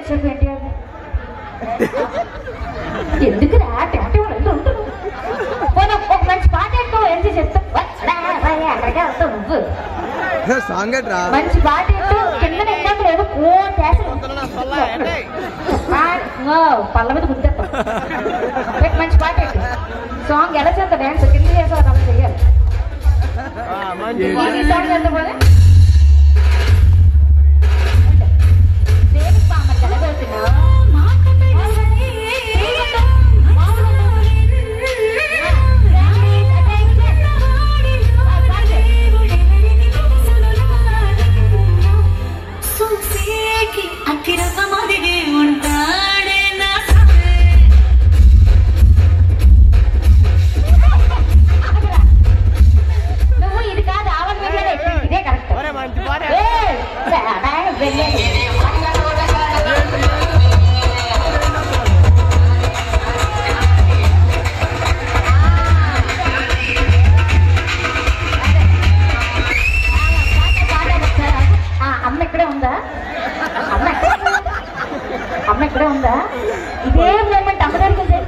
చెప్పు ఎన్టీఆర్ ఎందుకు ఒక మంచి పాట ఎక్కువ ఎంజాయ్ చెప్తా అక్కడికే వస్తావు నువ్వు మంచి పాట ఎక్కువ కింద ఇందాక లేదు పళ్ళ మీద గుర్తెత్తాం మంచి పాట ఎక్కువ సాంగ్ ఎలా చేస్తా డ్యాన్స్ కింద చేసావు అలా చెయ్యాలి ఈ సాంగ్ ఎంత పోలే దేనికి పామర్ కలగలుగుతున్నావు అమ్మ ఇక్కడే ఉందా ఇదే మూమెంట్ అమ్మ దగ్గరికి